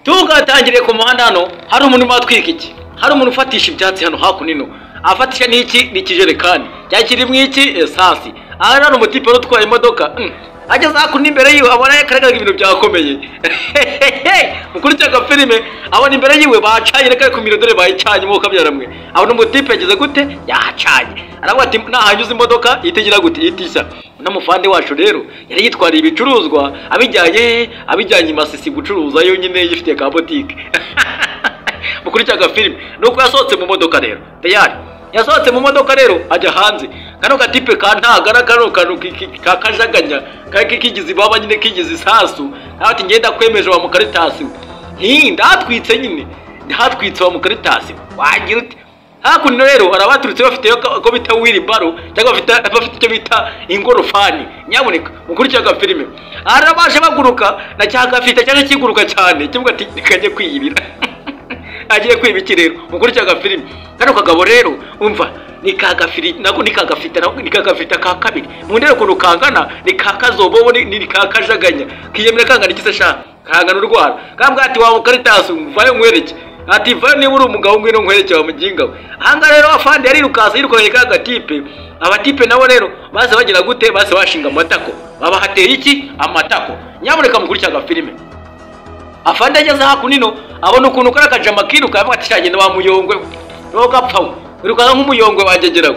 tugatangiriye ku muhanda hano hari umuntu watwika iki, hari umuntu ufatisha ibyatsi hano hakuno afatisha n'ikijerekani cyakiri mu iki esasi. Aha rero umutipe utwaye imodoka ageze hakuno imbere yiwe abona yakaragaga ibintu byakomeye mukuri cyaka filime abona imbere yiwe bacanye reka ku mirodore bayicanye mu kabyaramwe abona umutipe yageze gute yacanye aravuga ati nahanyuze imodoka itegira gute itisha namufande wacu rero yari yitwariye ibicuruzwa abijyanye Masisi gucuruza yo nyine yifitiye ka boutique mukuri cyaka filime nuko yasohotse mu modoka rero tayari yasohotse mu modoka rero ajya hanze kano gatipe kantagara kano kakajaganya kigize baba nyine kigize isasu ati ngenda kwemeje wa mukaritasi ndatwitse nyine ndatwitse wa mukaritasi wagira uti hakuno rero arabaturutse bafite ko bita wheelbarrow cyangwa bafite icyo bita ingorofani nyaboneka mukurikira filime arabashe baguruka na cyagafite cyane kiguruka cyane kivuga ati kajye kwiyibira agiye kwibiki rero mukurikira filime kano kagabo rero umva nikagafita ka kabiri mu ndero kuno kangana nikakazobo nikakajaganya kiyemera kangana ikise sha kangana urwara kambwa ati wa mukaritasi umvaye nkwereke ati va ni uri umugabo ngwino nkwereke wa muginga we hanga rero afande yari rukasa yirukanye kagatipe abatipe nabo rero baze bagira gute baze bashinga amatako baba hateye iki amatako nyaboneka mukurikira filime afande ageze hakunino abona ukuntu karakaje amakiruka yavuga ati cyagenda wa muyongwe no gapfa wirukaza nk'umuyongwe wagegeraho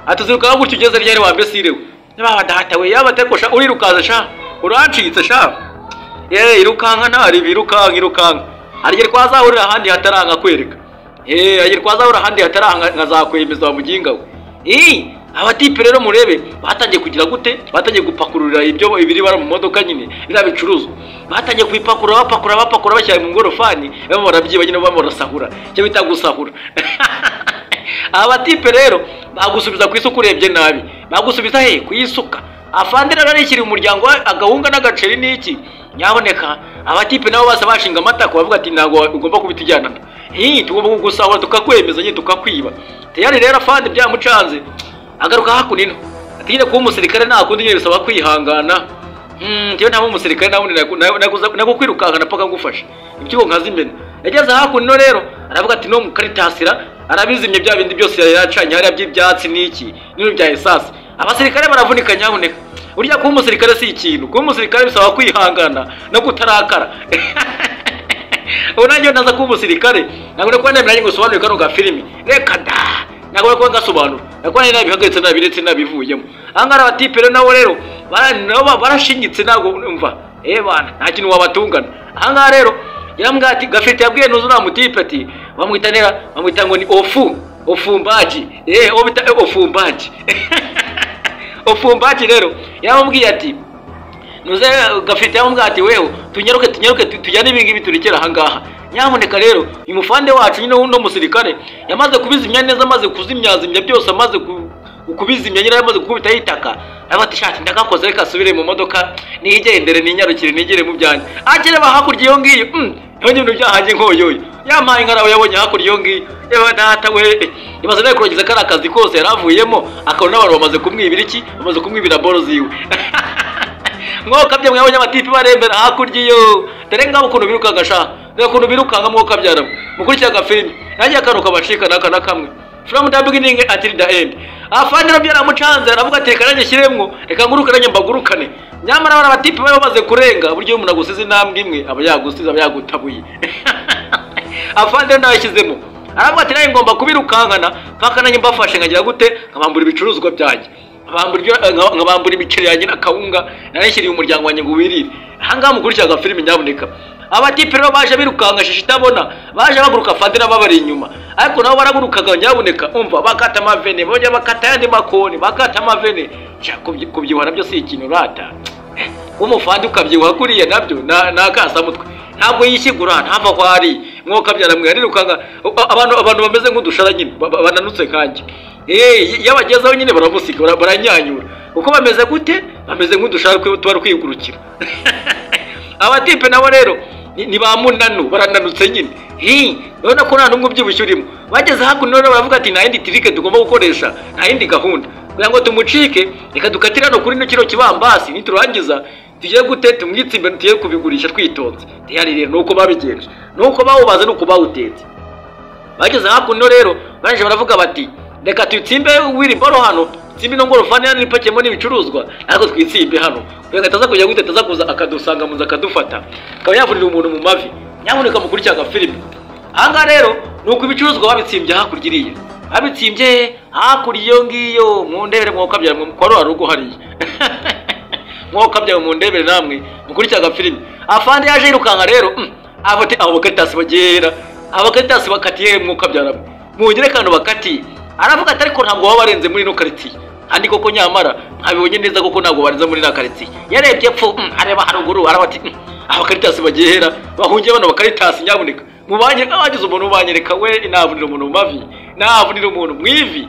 atuzirukaho gutyo ugeze ryari wa mbesirewe niba badahata we yaba tekosha urirukaza sha urancitse sha irukanka ntari birukanka arigere kwazahurira handi hataranga kwereka agere kwazahurira handi hataranga nkazakwemeza wa muginga we abatipe rero murebe batangiye kugira gute batangiye gupakururira ibyo ibiri bara mu modoka nyine birabicuruzwa batangiye kubipakurura bapakura bashyira mu ngorofani baba barabyiba nyine baba barasahura cyo bita gusahura abatipe rero bagusubiza ku isuku urebye nabi bagusubiza ku isuka afande rero arishyira umuryango agahunga n'agaceri n'iki nyaboneka abatipe nabo base bashinga amatako bavuga ati ntago ugomba kubitujyana tugomba kugusahura tukakwemeza nyine tukakwiba tayari rero afande byamucanze agaruka hakunino atigire kuba umusirikare nakundi nyine bisaba kwihangana ntiyo nta umusirikare nabundi nagukwirukankana paka ngufasha ibyo nkaza imbere yageze hakunino rero aravuga ati no mukaritasira arabizimye bya bindi byose yacanye hari by'ibyatsi n'iki n'ibintu bya esasi abasirikare baravunika nyaboneka urya kuba umusirikare si ikintu kuba umusirikare bisaba kwihangana no kutarakara unajyo naza kuba umusirikare nagone ko nemeranye ngo sobanure kano ga filime reka da nagone ko ngasobanura nagone nabihagaritse nabiretse nabivuyemo angara abatipe rero nabo rero barashinyitse nago umva bana nta kintu wabatungana anga rero yarambwa ati gafite yabwiye nuzo na mutipe ati bamwita ngo ni ofumbaji obita ofumbaji ofumbaji rero yarambwiye ati nuze gafite yambwiye ati weho tunyaruke tujyane ibingibi turekera hangaha nyamuneka rero imufande wacu nyine no musirikare yamaze kubizimya neza amaze kuzimyazimya byose amaze kubizimya nyine yamaze gukubita yitaka abati shati ndagakoze reka asubire mu modoka nigendere ninyarukire nigere mu byanje akire bahakurya iyo ngiyo yonye ibintu byahaje nkoyoyo yamaye nkarawe yabonye hakurya iyo ngiyo yaba data we imaze no kurogeza kara akazi kose yaravuyemo akabona n'abantu bamaze kumwibira iki bamaze kumwibira boro ziwe mwokabye mwabonye amatipi barembera hakurya iyo dore ngabo ukuntu birukanga sha dore ukuntu birukanga mwokabyara mukurikira filime nanjye akaruka bashika naka kamwe from the beginning until the end afande no byaramucanze aravuga ati reka nanjye shiremwo reka nguruke nanjye mbagurukane nyamara bara batipi bari bamaze kurenga buryo umuntu agusize intambwe imwe aba yagusize aba yagutabuye afande ndayishyizemo aravuga ati nanjye ngomba kubirukankana paka nanjye mbafashe nkagira gute nkabambura ibicuruzwa byanjye nkabambura imiceri yanjye n'akawunga narishyiriye umuryango wanjye ngo wirire ahangaha mukurikira filime nyaboneka abatipe rero baje birukanka shishitabona baje baguruka afande n'ababari inyuma ariko nabo baragurukaga nyaboneka umva bakata amavene bongera bakata yandi makoni bakata amavene kubyibuha nabyo si ikintu rata umufande ukabyibuha kuriya nabyo nakasa mutwe ntabwo yishyigura ntava aho ari mwokabyara mwe yarirukanga abantu bameze nk'udushara nyine bananutse kanjye yabagezeho nyine baramusika baranyanyura uko bameze gute bameze nk'udushara tuba kwigurukira abatipe nabo rero ni ba munanu barananutse nyine urabona ko nta n'umwe ubyibushye urimo bageze hakuno rero baravuga ati nta yindi tirike tugomba gukoresha nta yindi gahunda kugira ngo tumucike reka dukatira no kuri no kiro kibambasi niturangiza tugiye gute tumwitse imbere tugiye kubigurisha twitonze tiyari rero nuko babigenje nuko bawubaze nuko bawutetse. Bageze hakuno rero baje baravuga bati reka tutsimbe wheelbarrow hano, tsimbe no ngorofani hano ipakemo n'ibicuruzwa, ariko twitsimbe hano kugira ataza kujya gute ataza kuza akadusanga muza akadufata akaba yavurira umuntu mu mavi. Nyamuneka mukurikira filime. Aha rero nuko ibicuruzwa babitsimbye hakurya iriya, babitsimbye hakurya iyo ngiyo mu ndebere mwoka bya kwa rugo hariya mwoka bya mu ndebere namwe mukurikira filime. Afande yaje irukanga rero abate abo bakatasi bagera abakatasi bakatiye mwoka byaramwe mugire kandi bakati aravuga ati ariko ntabwo baba barenze muri no quartier andi koko nyamara abibonye neza koko ntabwo barenze muri na quartier. Yarebye pfu areba haruguru arabati abakatasi bagera bahungiye bano bakatasi nyabuneka mubanye abagize umuntu ubanyereka we inavunira umuntu mavi navunira umuntu mwivi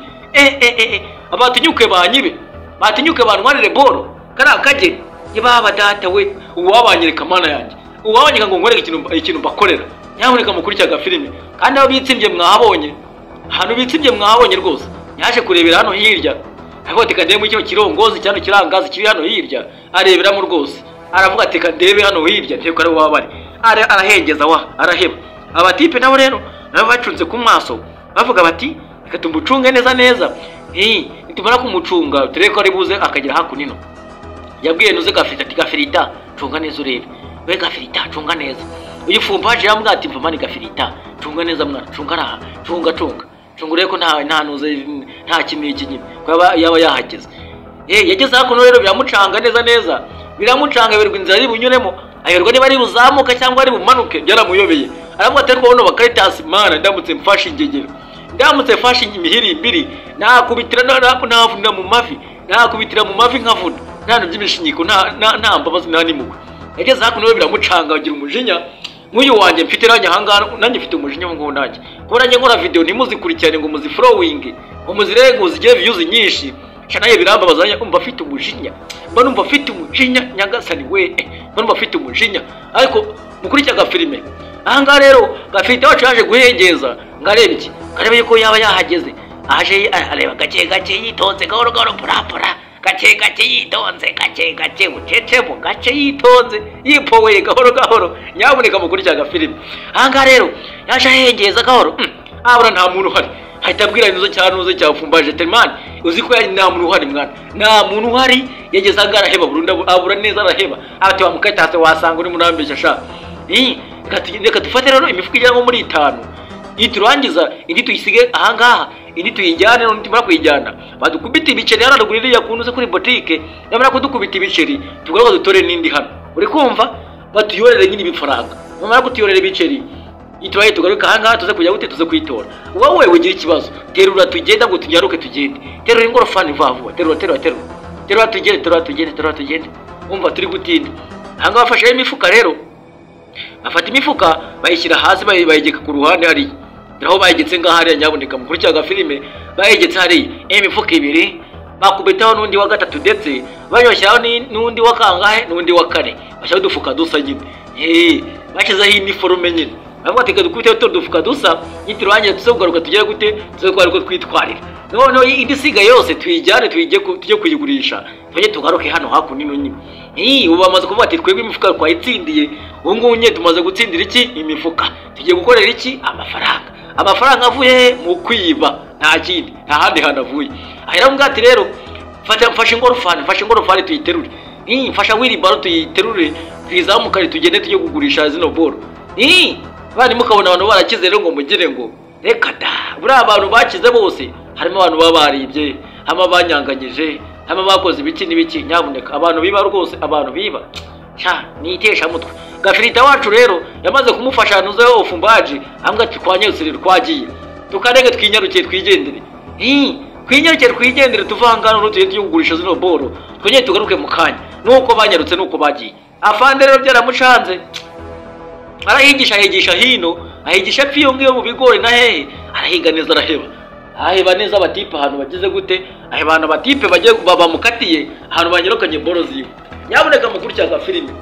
abatinyuke banyibe batinyuke bantwarire boro kana kaje yibaba data we uwabanyereka mana yanjye uwabanyeka ngo ngoreke ikintu bakorera. Nyamuneka mukurikira filime kandi abo bitsimbye mwahabonye hano bitsimbye mwahabonye rwose. Yaje kurebera hano hirya avuga ati mu cyo kirongozi cyane kirangazi kiri hano hirya areberamo rwose aravuga ati kadebe hano hirya nteko ari wabari arahengeza wa araheba. Abatipe nabo rero nabo bacunze ku maso bavuga bati reka tumucunge neza nitumara kumucunga tureko ari buze akagira hakunino. Yabwiye nuze Gafirita ati Gafirita cunga neza urebe we Gafirita cunga neza uyu fumbaje yambwa ati mvamani Gafirita cunga neza mwana cunga raha cunga ureko nta nuze nta kimwe kinyime kwaba yaba yahageze. Yageze hakuno rero biramucanga neza biramucanga birwa inzira ari bunyuremo ayorwa niba ari buzamuka cyangwa ari bumanuke byaramuyobeye. Aravuga ati ko bano bakayitasi mana ndamutse mfashe ingegero ndamutse mfashe imihiri imbiri nakubitira navunira mu mavi nakubitira mu mavi nkavuna nta by'imishinyiko nta mbabazi nta nimugwe. Yageze hakuno biramucanga agira umujinya nk'uyu wanjye mfite nanjye hangana nanjye mfite umujinya ngo nanjye ko nanjye nkora video nimuzikurikirane ngo muzi following ngo muzirege uzige views nyinshi cyane birambabazanya umva afite umujinya mbona umva afite umujinya nyagasani we mbona umva afite umujinya ariko mukurikira filime. Aha rero Gafirita wacu yaje guhengeza ngarebe iki ngarebe ko yaba yahageze aje areba gake yitonze gahoro pura gake yitonze gake ucecebo gake yitonze yipowe gahoro nyabuneka mukurikira filime. Aha rero yaje ahengeza gahoro abura nta muntu uhari ahita abwira nizo cyanuze cyafumbaje Telman uzi ko yari nta muntu uhari mwana nta muntu uhari. Yageze agaraheba burundu abura neza araheba ati wamukatase wasanga uri munambeshya sha reka dufate rero imifuka ijya nko muri 5 iturangiza indi tuyisige aha ngaha indi tuyijyane no nitumara kuyijyana badukubita ibiceri hararugurira yakunze kuri boutique yamara kudukubita ibiceri tugaruka dutore nindi hano uri kumva batuyorere nyine ibifaranga bamara kutuyorera ibiceri itwaye tugaruka aha ngaha tuze kujya gute tuze kwitora wowe ugira ikibazo terura tugenda ngo tunyaruke tugende terura ingorofani vavuba terura tugende umva turi gutinda aha ngaha bafashe imifuka rero afata imifuka bayishyira hasi bayigeka ku ruhande hari naho bayigetse ngaha hari nyaboneka mukurikira filime bayigetse hari imifuka 2 bakubitaho nundi wa 3 ndetse banyoshyiraho nundi wa kangahe nundi wa 4 bashyira dufuka dusa nyine bakizaho iniforme nyine avuga ati dukubiteho dufuka dusa yitirwanye tuzogaruka tugere gute tuzogaruka twitwarira no idisiga yose tuyijyane tujye kuyigurisha tujye tugaruke hano hakunino nyine ubu bamaze kuvuga ati twebwe imifuka twayitsindiye ubu ngubu nye tumaze gutsindira iki imifuka tugiye gukorera iki amafaranga avuye mu kwiba nta kindi nta handi hanavuye. Ahera mbwa ati rero mfashe ingorofani tuyiterure mfasha wheelbarrow tuyiterure twizamukare tugende tujye kugurisha zino boro bandi mukabona abantu barakize rero ngo mugire ngo reka da buri abantu bakize bose harimo abantu babaribye hama banyanganyije hama bakoze ibiki n'ibiki nyabuneka abantu biba rwose abantu biba nitesha mutwe. Gafirita wacu rero yamaze kumufasha nuzeho ofumbaji ambwa ati kwanyesirira kwagiye tukarege twinyarukiye twigendere twigendere tuvangana no tugiye kugurisha zino boro twongeye tugaruke mu kanya nuko banyarutse nuko bagiye. Afande rero byaramucanze arahigisha hino ahigisha piyo ngiyo mu bigori na hehe arahiga neza araheba neza abatipe ahantu bagize gute abantu abatipe bagiye bamukatiye ahantu banyirukanye boro ziwe. Nyaboneka mukurikira filime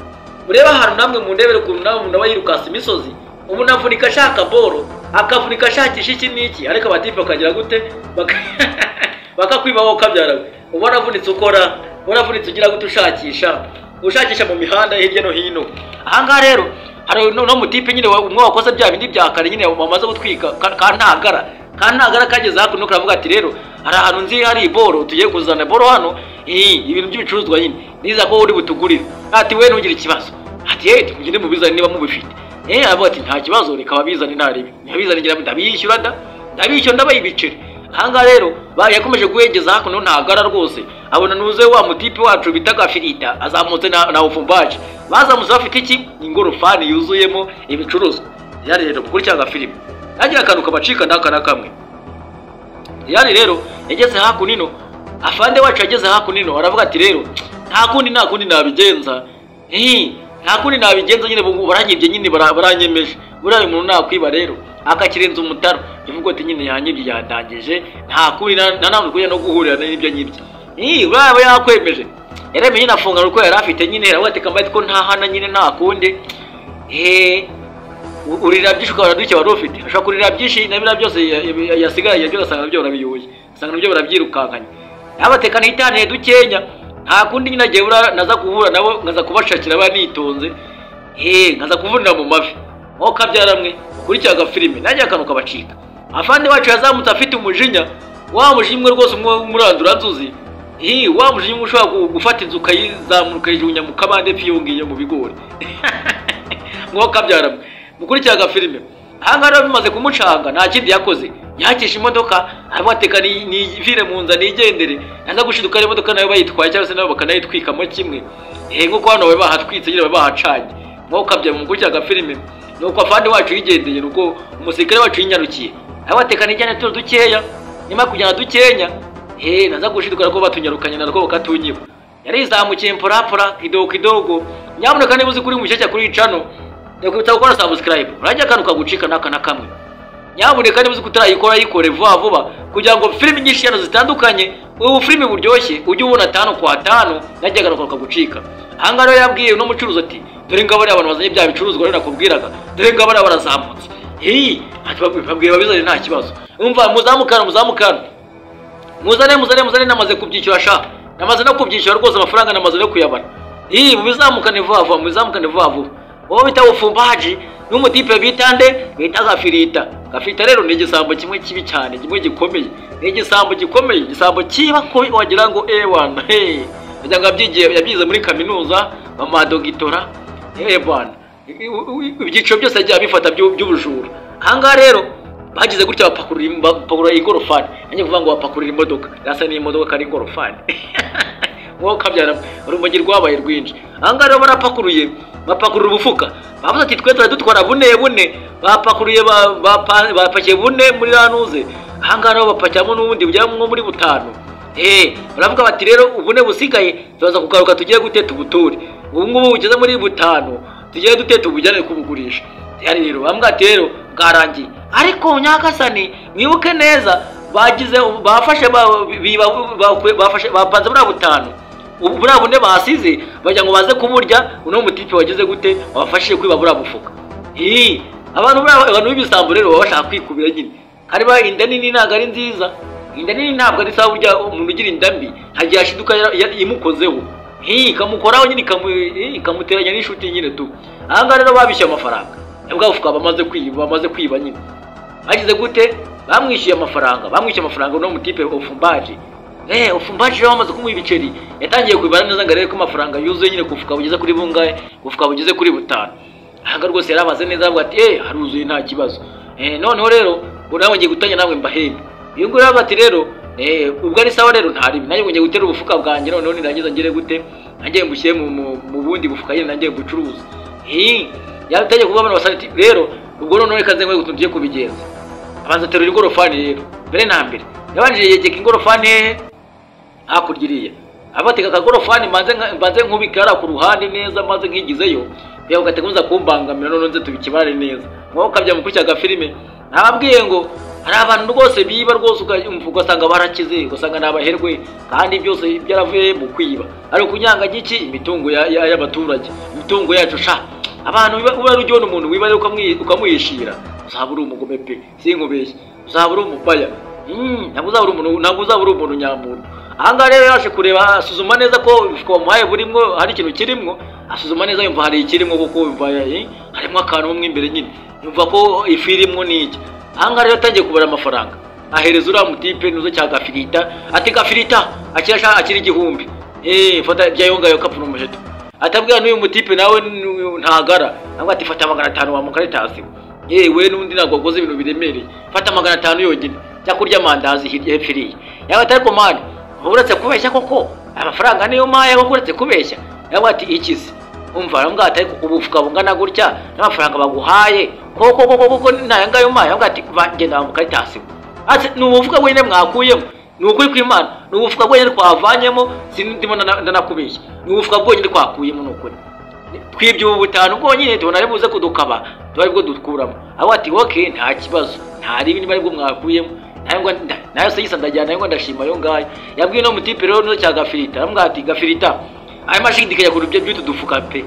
mureba ahantu namwe mu ndebere ku nawe yirukasa imisozi ubu navunika ashaka boro akavunika ashakisha iki niki ariko abatipe bakagira gute bakakwibaho kabyarawe ubona avunitse ukora ubona avunitse ugira gute ushakisha mu mihanda hirya no hino. Aha ngaha rero hari no mutipe nyine umwe wakoze bya bindi bya kare nyine bamaze gutwika kantagara kageze hakuno karavuga ati rero hari ahantu nzi hari boro tugiye kuzana boro hano ibintu by'ibicuruzwa nyine niza ko uri butugurire ati we ntugire ikibazo ati tugende mubizane niba mubifite avuga ati nta kibazo reka babizane ntaribi ntibizane ngira ndabishyura ndabishyura ndabaye ibiceri hanga rero yakomeje guhegeza hakuno ntagara rwose abona nuze wa mutipe wacu bitaga Firita azamutse na ufumbaje bazamutse bafite iki ingorofani yuzuyemo ibicuruzwa yari rero kuri cyanga filime yagira akantu kabacika ndakana kamwe yari rero yageze hakunino afande wacu yageze hakunino aravuga ati rero nta kundi nabigenza nta kundi nabigenza nyine baranyibye nyine baranyemeje buriya umuntu nakwiba rero akakirenza umutaro ivuga ati nyine yanyibye yandangije nta kundi nanamwe kujya no guhurira n'ibyo nyibye buriya yakwemeje yaremeye nyine afungana uko yari afite nyine aravuga ati kambaye ko nta hana nyine nta kundi urira byinshi ukabona duke wari ufite ashobora kurira byinshi na biriya byose yasigaye yabyo ugasanga nabyo barabiyuye usanga nabyo barabyirukankanye yabateka ntitaniye dukenya nta kundi nyine agiye naza guhura nabo nkaza kubashakira banitonze nkaza kuvunira mu mavi aho kabyaramwe ukurikiraga filime nanjye akantu kabacika afande wacu yazamutse afite umujinya wa mujinya rwose umwe w'umurandura nzuzi wa mujinya ushobora gufata inzu ukayizamura ukayijugunya mu kabande piyongiye mu bigori ngo kabyaramwe mukurikiraga filime hanga rero bimaze kumucanga nta kindi yakoze yakisha imodoka abateka ni vire mu nza nigendere naza gushiduka imodoka nayo bayitwaye cyangwa se nabo bakanayitwikamo kimwe nkuko hano baba bahatwitse nyine baba bahacanye ngo kabya mukurikiraga filime nuko afande wacu yigendeye nuko umusirikare wacu yinyarukiye abateka nijyane turo dukeya nyuma kujyana dukenya naza gushiduka ko batunyarukanye narwo bakatunyiba yari izamukiye mporapora kidogo nyamuneka niba uzi kuri mushyashya kuri icano ndakubita gukora subscribe urajya akantu kagucika n'akana kamwe nyamuneka niba uzi kutarayikora yikore vuba kugira ngo filime nyinshi hano zitandukanye ubu filime buryoshye ujye ubona 5 kwa 5 najya akantu kagucika hanga rero yabwiye no mucuruzo ati dore ngabo ari abantu bazanye bya bicuruzwa rero nakubwiraga dore ngabo ari barazamutse ati babwira babizane nta kibazo umva muzamukana muzane namaze kubyishyura sha namaze no kubyishyura rwose amafaranga namaze no kuyabara mubizamukane vuba wowe bita ufumbaji n'umutipe bitande bitaga Firita rero ni igisambo kimwe kibi cyane kimwe gikomeye ni igisambo gikomeye igisambo kiba ko wagira ngo bwana byanga byigiye yabyize muri kaminuza bamadogitora bwana ibyiciro byose yagiye bifata by'ubujura hanga rero bagize gutya bapakurura igorofani nanjye kuvuga ngo bapakurira imodoka yasa ni imodoka kari igorofani ngo kabyara urumogi rwabaye rwinshi hanga rero bapakurura ubufuka bavuze ati twe turadutwara bune bapakuruye bapakiye bune muri ranuze hanga rero bapakiyamo n'ubundi bujyamo muri butanu baravuga bati rero ubune busigaye tuzaza kugaruka tugiye guteta ubuture ubu ngubu ugeze muri butanu tugiye duteta ubujyane kubugurisha yari rero bambwa ati rero bwarangiye ariko Nyakasani mwibuke neza bagize bafashe bapanze muri butanu buriya bune basize bajya ngo baze kuburya uno mutipe wagize gute wafashije kwiba buriya bufuka abantu b'ibisambo rero baba bashaka kwikubira nyine kandi ba inda nini ntabwo ari nziza inda nini ntabwo ari sawa burya umuntu ugira inda mbi hagiye ashiduka imukozeho ikamukoraho nyine ikamuteranya n'inshuti nyine tu ahangaha rero babishyuye amafaranga bwa bufuka bamaze kwiba nyine bagize gute bamwishyuye amafaranga uno mutipe ufumbaje ufumbaje rero bamaze kumuha ibiceri yatangiye kubibara neza ngo arebe ko amafaranga yuzuye nyine kufuka bugeze kuri bungahe kufuka bugeze kuri butanu ahanga rwose yarabaze neza avuga ati haruzuye nta kibazo noneho rero nawe ngiye gutanya nawe mbahembe iyo ngura bati rero ubwo ari sawa rero ntaribi nanjye ngiye gutera ubufuka bwanjye noneho nirangiza ngire gute nanjye mbushyire mu bundi bufuka nyine nanjye bucuruza yatangiye kuvuga abantu basati rero ubwo noneho reka nze ngo tugiye kubigenza abanza terura igorofani rero mbere na mbere yabanjije yegeka ingorofani hakurya abateka akagorofani mbanze nkubikara ku ruhande neza maze nkigizeyo bya ugateguza kumbangamira none nze tubikibare neza ngo kabya mukurikiraga filime nababwiye ngo hari abantu rwose biba rwose ugasanga barakize ugasanga nabaherwe kandi byose byaravuye mu kwiba ari kunyanga giki imitungo y'abaturage imitungo yacu sha abantu uba rujyona umuntu wiba rero ukamwishira uzabura umugome pe sinkubeshye uzabura umupaya ntabwo uzabura umuntu nyamuntu ahangaha rero yaje kureba asuzuma neza ko umuhaye burimwo hari ikintu kirimwo asuzuma neza yumva hari ikirimo kuko yumva hari harimo akantu umwe imbere nyine yumva ko ifirimo niki. Ahanga rero atangiye kubara amafaranga ahereza uriya mutipe nuzo cya Gafirita ati Gafirita akirasha akiri igihumbi fata byayongayo kapfuna umuheto atabwira n'uyu mutipe nawe ntagara nabwo ati fata 500 wa mukaritasi we n'undi nagwa goze ibintu biremereye fata 500 yonyine cya kurya mandazi hirya hepfiriye yaba atari komande uretse kubeshya koko amafaranga niyo maye koko uretse kubeshya yaba ati ikizi umva mbwa atari kubufuka bungana gutya n'amafaranga baguhaye koko nayangayo maye mbwa ati bagenda mukaritasi ati nuvuga wenyine mwakuyemo nukuri kw'Imana nuvuga wenyine twavanyemo sindimo ndanakubeshya nuvuga wenyine twakuyemo nukuri twibyo ubutanu bwonyine tubona ari buze kudukaba twari bwo dukuramo abo ati okay nta kibazo nta ribi bari bwo mwakuyemo nayo se yisa ndajyana nayo ndashima yo ngayo yabwiye no mutipe rero no cya Gafirita aramubwira ati Gafirita ayo mashindikanya ku rubye by'utu dufuka pe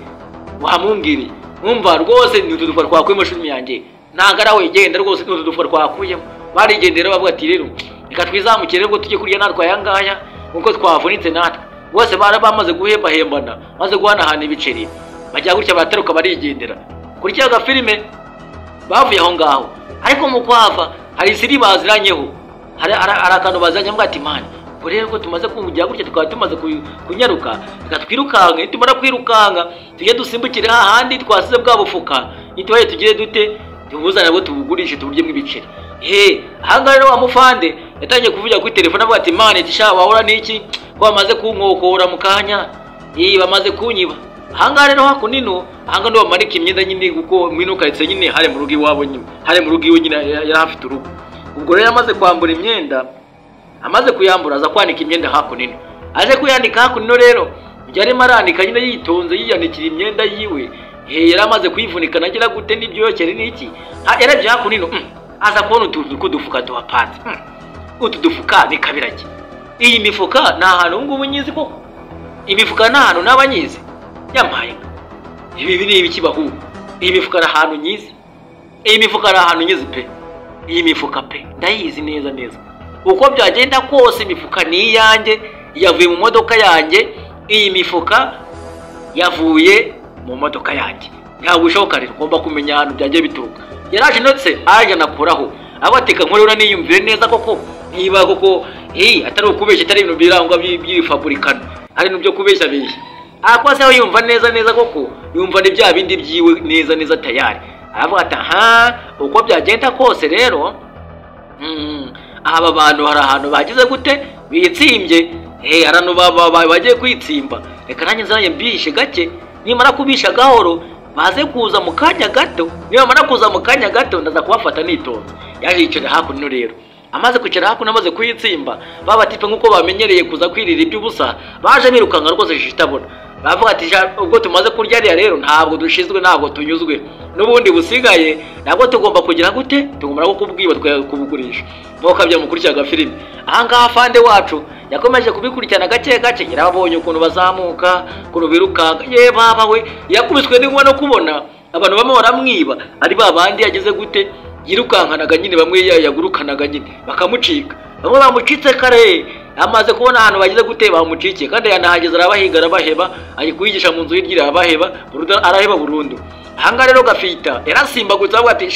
wamumbwire umva rwose ni utu dufuka twakuyemo shumi yanjye ntagara we genda rwose ni utu dufuka twakuyemo barigendera bavuga ati rero reka twizamukire rwo tujye kurya natwa yangaya nkuko twavunitse natwe bose barabamaze guhembana maze guhanahana ibiceri bajya gutya bataruka barigendera kuri cyaga filime bavuye aho ngaho ariko mu kwava hari isiri baziranyeho hari akantu bazanye mbwa ati man rero ko tumaze kumujya gutya tukaba tumaze kunyaruka reka twirukange tumara kwirukanga tujye dusimbukire hahandi twasize bwa bufuka nitwaye tugire dute tubuzana abo tubugurishe tuburyemo ibiceri hanga rero amufande yatangiye kuvuga kuri telefone avuga ati man tisha wahora niki ko bamaze kunkokora mu kanya bamaze kunyiba hanga rero hakunino hanga ndo bamarika imyenda nyine kuko mwino karitse nyine hare mu rugo iwabo nyine hare mu rugo iwe nyine yari afite urugo ubwo rero yamaze kwambura imyenda amaze kuyambura aza kwanika imyenda hakunino aje kuyandika hakunino rero byari marandika nyine yitonze yiyanikira imyenda yiwe yari amaze kuyivunika nagira gute nibyo yokere niki yarebye hakunino aza kubona utuntu kudufuka tuhapanze utu dufuka bikabirage iyi mifuka nta hantu ngubu nyizi koko imifuka nta hantu n'abanyizi yampaye ibi ni ibikibahu iyi mifuka ari ahantu nyizi iyi mifuka ari ahantu nyizi pe iyi mifuka pe ndayizi neza uko byagenda kose imifuka ni iyanjye yavuye mu modoka yanjye iyi mifuka yavuye mu modoka yanjye ntabwo bishoboka rero ugomba kumenya ahantu byagiye bituruka yaraje ndetse aje nakuraho abateka nkorera niyumvire neza koko niba koko atari ukubeshya atari ibintu birangwa by'ifaburikano ari n'ibyo kubeshya beshya akwase aho yumva neza koko yumva ni bya bindi byiwe neza tayari aravuga ati uko byagenda kose rero aba bantu hari ahantu bagize gute bitsimbye arano bagiye kwitsimba reka nanjye nzanye mbishe gake nimara kubisha gahoro baze kuza mu kanya gato niba mara kuza mu kanya gato ndaza kubafata nitonze yaje yicara hakuno rero amaze kwicara hakuno amaze kuyitsimba babatipe nkuko bamenyereye kuza kwirira iby'ubusa baje birukanga rwose shishitabona bavuga ati ubwo tumaze kurya rero ntabwo dushizwe ntabwo tunyuzwe n'ubundi busigaye ntabwo tugomba kugira gute tugomba kubwiba tukakubugurisha nuko bya mukurikiraga filime ahangaha fande wacu yakomeje kubikurikirana gake yarabonye ukuntu bazamuka ukuntu birukanga baba we yakubiswe n'inkuba no kubona abantu bamwe baramwiba ari babandi yageze gute yirukankanaga nyine bamwe yagurukanaga nyine bakamucika bamwe bamucitse kare amaze kubona ahantu bagize gute bamucikiye kandi yanahageze arabahiga arabaheba ari kuyigisha mu nzu y'irgira arabaheba araheba burundu ahanga rero Gafirita yarasimbagutse avuga ati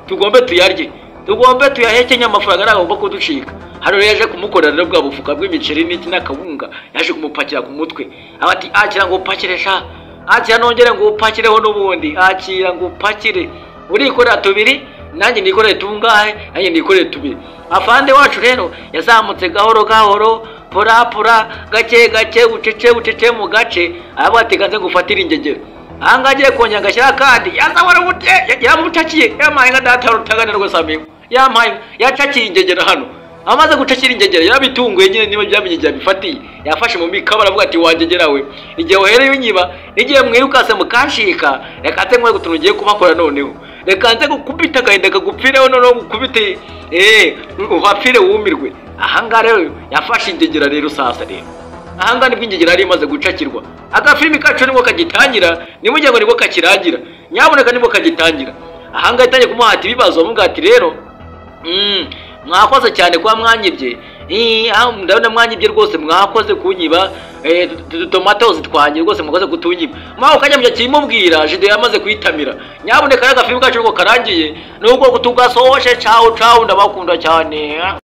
tugombe tuyarye tugombe tuyahekenya amafaranga nagomba kuducika hano rero yaje kumukorera rero bwa bufuka bw'imiceri n'iki n'akabunga yaje kumupakira ku mutwe abati akira ngo upakire akira nongere ngo upakireho n'ubundi akira ngo upakire urikorera tubiri nanjye nikoreye tungahe nanjye nikoreye tubiri afande wacu rero yazamutse gahoro pora gake ucece mu gace abateganze gufatira ingegero ahangagiye konya gashyira kandi yazabara gute yamucakiye yamaye nka data rutaganira rwose amigo yamaye yacakiye ingegero hano amaze gucakira ingegero yarabitunguye nyine niba byamenye bifatiye yafashe mu mikaba aravuga ati wangegera we igihe uhereye unyiba nigiye mwirukase mukashika reka nze nkwe gutunugiye kubakora noneho reka nze gukubita gahinda kagupfireho noneho gukubite uhapfire wumirwe ahanga rero yafashe ingegera rero sasa rero ahanga nibwo ingegera yari imaze gucakirwa agafilimi kacu nibwo kagitangira nimujye ngo nibwo kakirangira nyaboneka nibwo kagitangira ahanga itangiye kumuhata ibibazo bamuga ati rero mwakoze cyane kwa mwanyibye ndabona mwanyibye rwose mwakoze kunyiba tomatoes twanjye rwose mukoze kutunyima mwaho kanyamya kimubwira Jide yamaze kuyitamira nyaboneka agafilm kacu ngo karangiye nubwo kutugasohoshe ciao ndabakunda cyane.